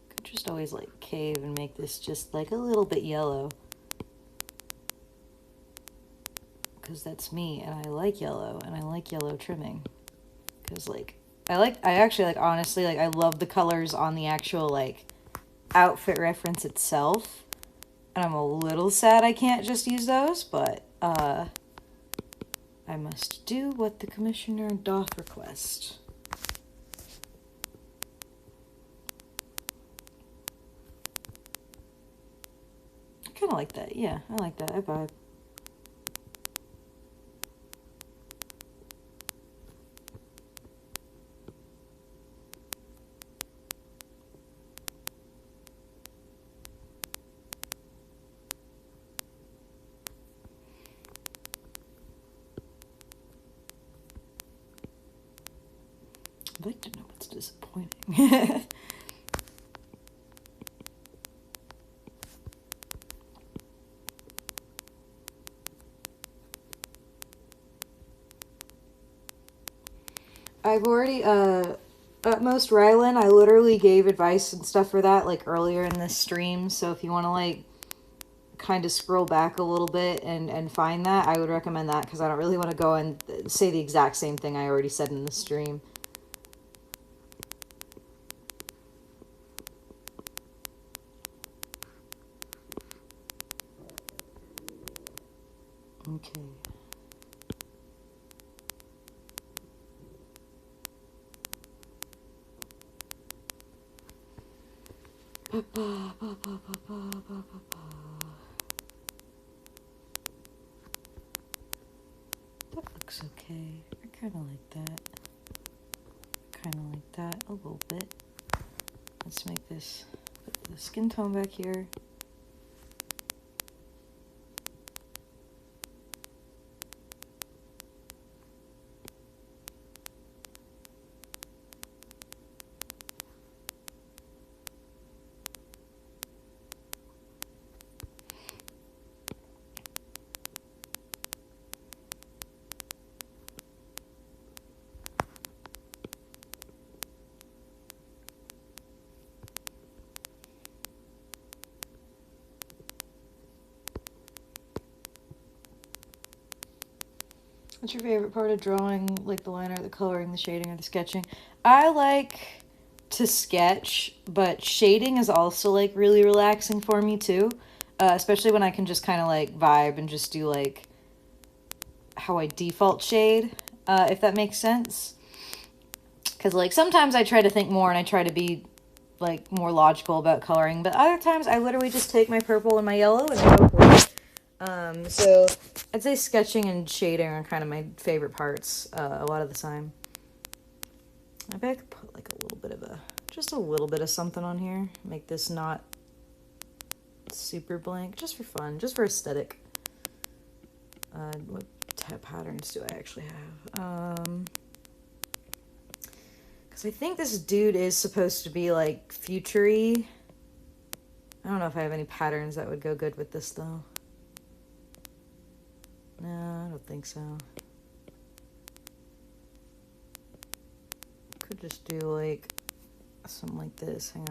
Could just always like cave and make this just like a little bit yellow. Because that's me and I like yellow and I like yellow trimming. Because like, I actually like, honestly, like I love the colors on the actual like outfit reference itself. And I'm a little sad I can't just use those, but I must do what the commissioner doth request. I kind of like that. Yeah, I like that. I vibe. I'd like to know what's disappointing. I've already, Utmost Rylan, I literally gave advice and stuff for that, like, earlier in this stream, so if you want to, like, kind of scroll back a little bit and find that, I would recommend that, because I don't really want to go and say the exact same thing I already said in the stream. Okay. That looks okay. I kind of like that. Kind of like that a little bit. Let's make this, put the skin tone back here. What's your favorite part of drawing, like the liner, the coloring, the shading, or the sketching? I like to sketch, but shading is also like really relaxing for me too. Especially when I can just kind of like vibe and just do like how I default shade, if that makes sense. Because like sometimes I try to think more and I try to be like more logical about coloring, but other times I literally just take my purple and my yellow and go for it. So I'd say sketching and shading are kind of my favorite parts a lot of the time. I bet I could put like a little bit of just a little bit of something on here. Make this not super blank, just for fun, just for aesthetic. What patterns do I actually have? Because I think this dude is supposed to be like future-y. I don't know if I have any patterns that would go good with this though. No, I don't think so. Could just do like something like this. Hang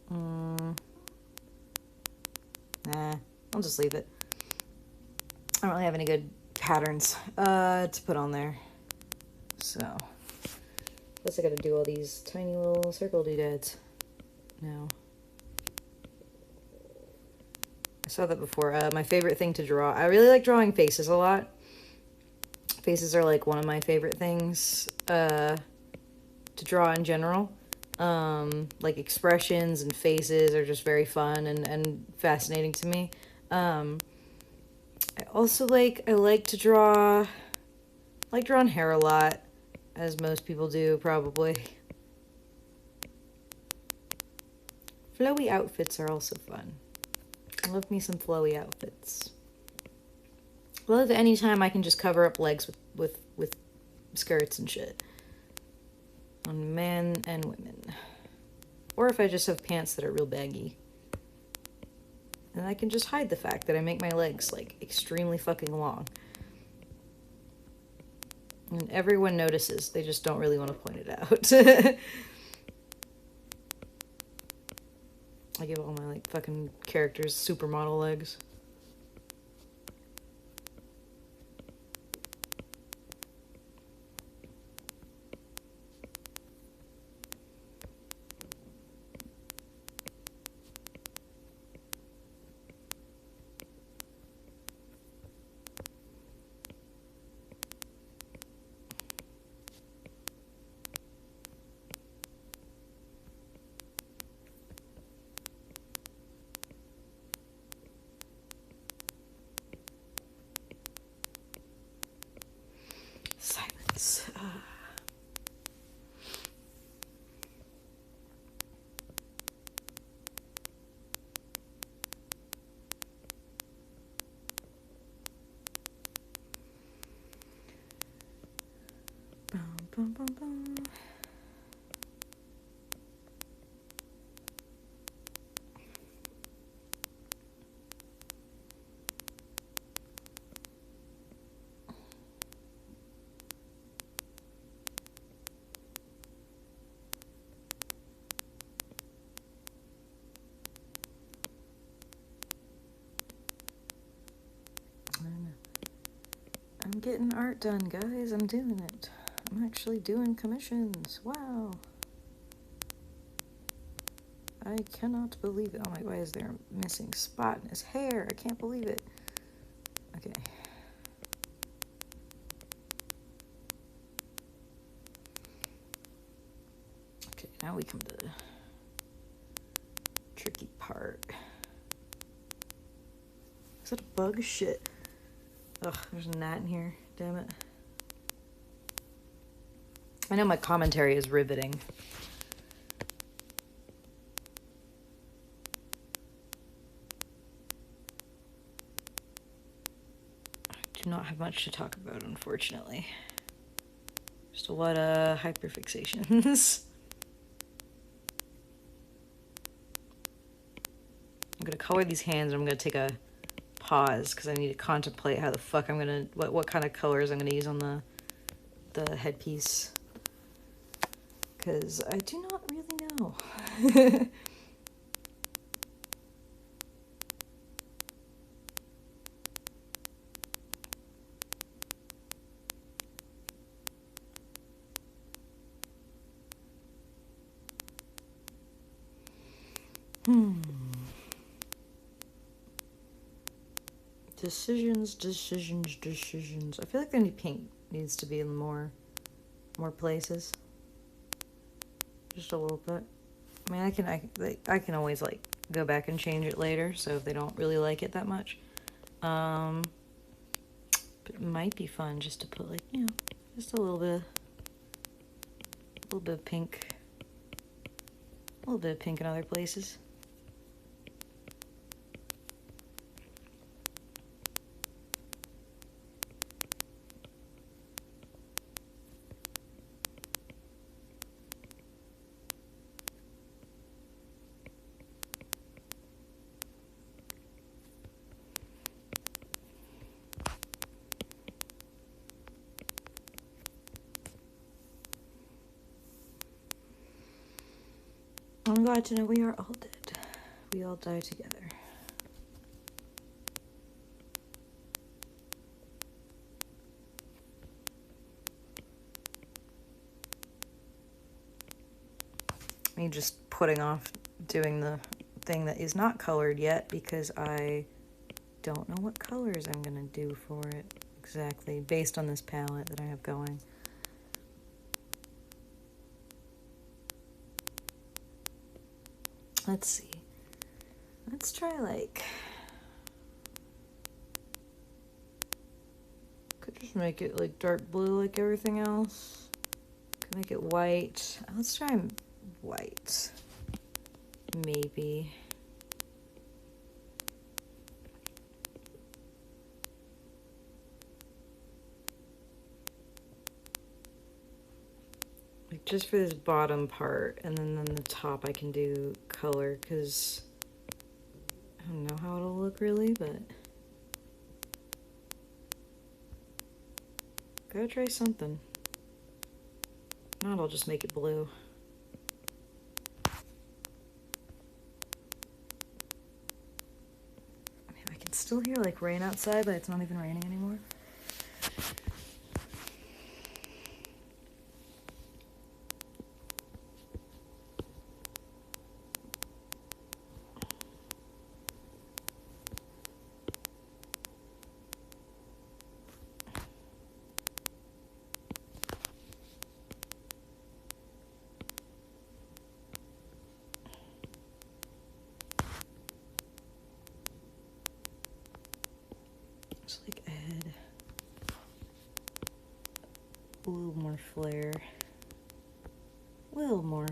on. Nah, I'll just leave it. I don't really have any good patterns to put on there. So, guess I gotta do all these tiny little circle doodads now. saw that before. My favorite thing to draw. I really like drawing faces a lot. Faces are like one of my favorite things to draw in general. Like expressions and faces are just very fun and fascinating to me. I also I like to draw, like drawing hair a lot, as most people do probably. Flowy outfits are also fun. I love me some flowy outfits. I love any time I can just cover up legs with skirts and shit. On men and women. Or if I just have pants that are real baggy. And I can just hide the fact that I make my legs, like, extremely fucking long. And everyone notices. They just don't really want to point it out. I give all my, like, fucking characters supermodel legs. Silence. Bum, bum, bum. I'm getting art done, guys. I'm doing it. I'm actually doing commissions. Wow. I cannot believe it. Oh my, why is there a missing spot in his hair? I can't believe it. Okay. Okay, now we come to the tricky part. Is that a bug? Shit. Ugh, there's a gnat in here. Damn it. I know my commentary is riveting. I do not have much to talk about, unfortunately. Just a lot of hyperfixations. I'm gonna color these hands and I'm gonna take a pause because I need to contemplate how the fuck I'm gonna, what kind of colors I'm gonna use on the headpiece. Because I do not really know. Decisions. I feel like the pink needs to be in more places. Just a little bit. I mean, I can always like go back and change it later. So if they don't really like it that much, but it might be fun just to put like, you know, just a little bit of pink, a little bit of pink in other places. I'm glad to know we are all dead. We all die together. Me just putting off doing the thing that is not colored yet because I don't know what colors I'm gonna do for it exactly based on this palette that I have going. Let's see. Let's try like, could just make it like dark blue like everything else. Could make it white. Let's try white. Maybe. Like just for this bottom part, and then on the top I can do color, because I don't know how it'll look really, but gotta try something. If not, I'll just make it blue. I mean, I can still hear like rain outside, but it's not even raining anymore. Just like add a little more flare. A little more,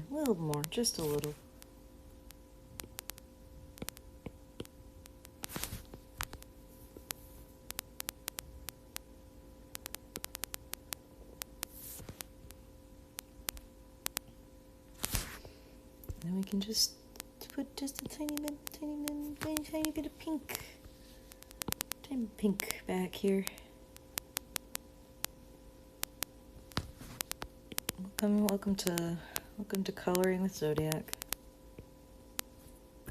just a little. Then we can just put just a tiny bit of pink. Tiny pink back here. Welcome to coloring with Zodiac.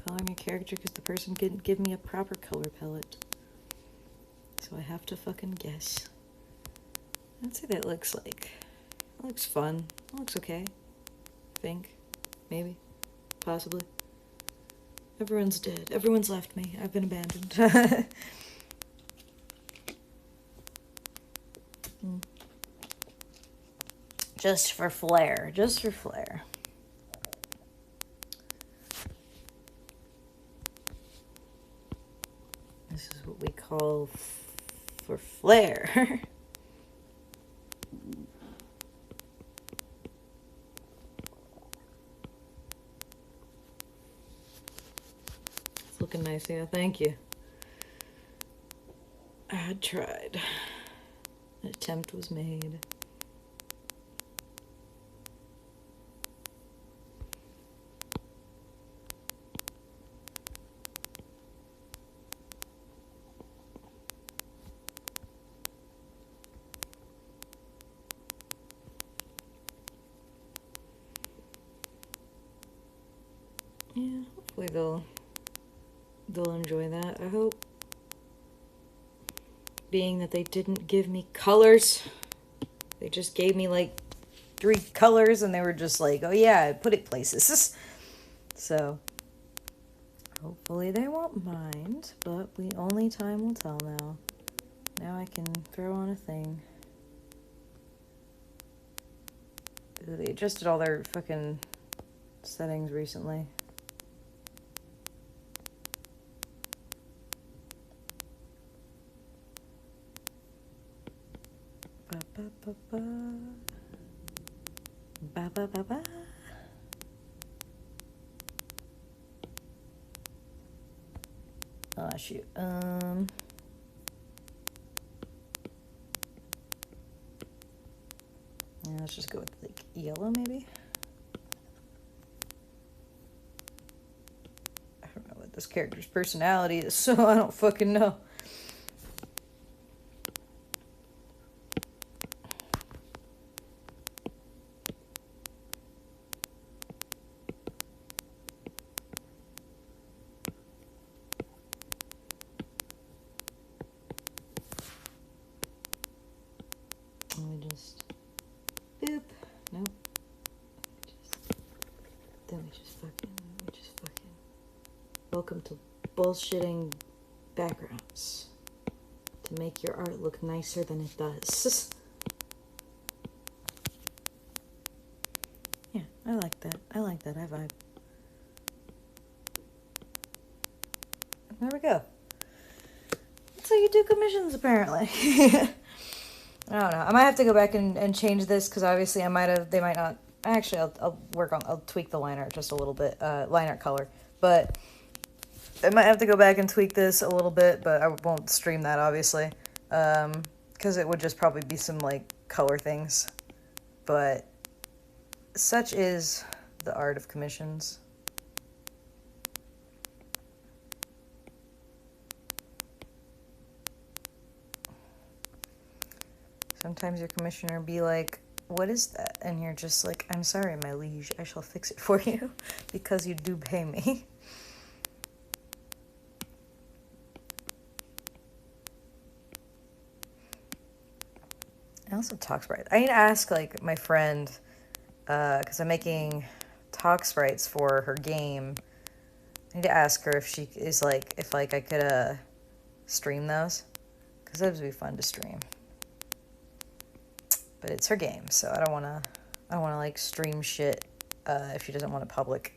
Coloring a character because the person didn't give me a proper color palette. So I have to fucking guess. Let's see what that looks like. It looks fun. It looks okay. I think. Maybe. Possibly. Everyone's dead. Everyone's left me. I've been abandoned. Just for flair. Just for flair. This is what we call for flair. It's looking nice, yeah, thank you. I had tried. An attempt was made. Yeah, hopefully they'll enjoy that, I hope. Being that they didn't give me colors. They just gave me like 3 colors and they were just like, oh yeah, put it places. So hopefully they won't mind, but only time will tell now. Now I can throw on a thing. They adjusted all their fucking settings recently. Ba ba ba ba. Ba ba ba ba. Oh shoot. Yeah, let's just go with like yellow maybe. I don't know what this character's personality is, so I don't fucking know. Let me just boop. Nope. Then we just fucking welcome to bullshitting backgrounds to make your art look nicer than it does. Yeah, I like that. I vibe. There we go. That's how you do commissions, apparently. I don't know. I might have to go back and change this because obviously they might not. Actually, I'll tweak the line art just a little bit, line art color. But I might have to go back and tweak this a little bit, but I won't stream that obviously. Because it would just probably be some like color things. But such is the art of commissions. Sometimes your commissioner be like, what is that? And you're just like, I'm sorry, my liege, I shall fix it for you because you do pay me. I also talk sprite. I need to ask like my friend, because I'm making talk sprites for her game. I need to ask her if she is like, if like I could stream those, because those would be fun to stream. But it's her game, so I don't wanna like stream shit if she doesn't want it public.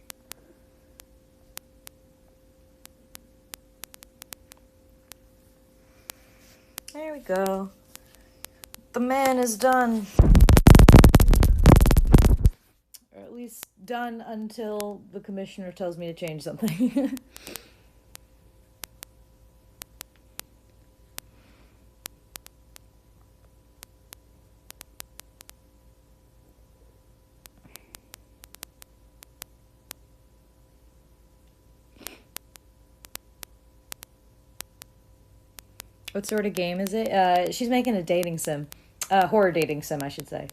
There we go. The man is done. Or at least done until the commissioner tells me to change something. What sort of game is it? She's making a dating sim. Horror dating sim, I should say.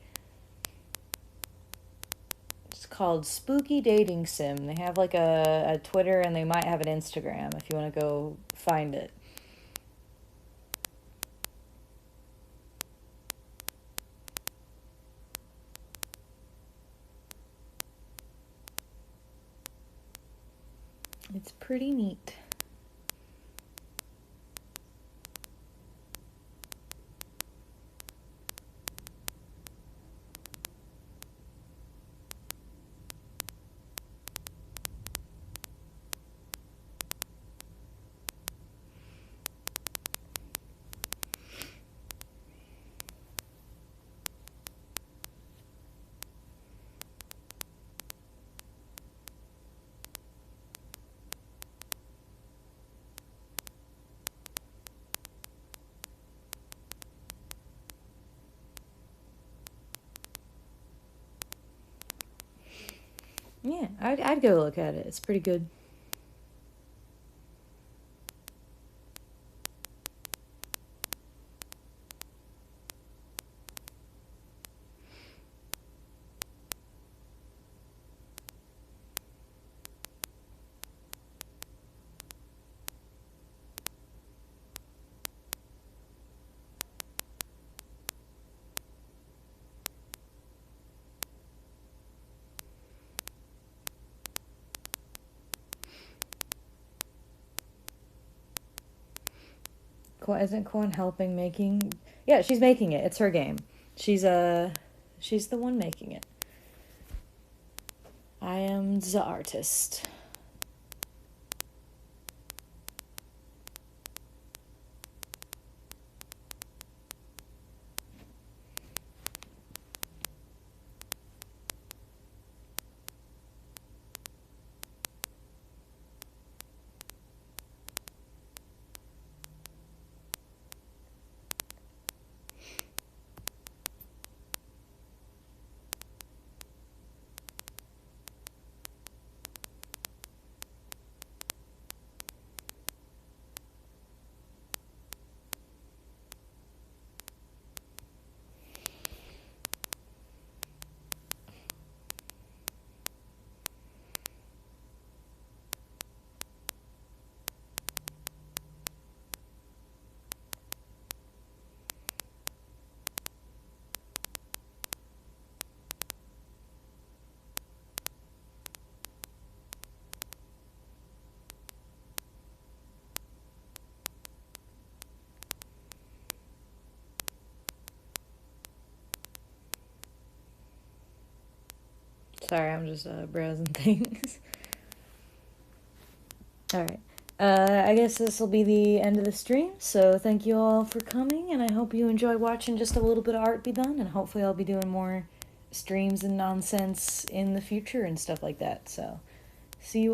It's called Spooky Dating Sim. They have like a Twitter and they might have an Instagram if you want to go find it. It's pretty neat. Yeah, I'd go look at it. It's pretty good. Isn't Quan helping making? Yeah, she's making it. It's her game. She's the one making it. I am the artist. Sorry, I'm just browsing things. Alright. I guess this will be the end of the stream, so thank you all for coming, and I hope you enjoy watching just a little bit of art be done, and hopefully I'll be doing more streams and nonsense in the future and stuff like that, so see you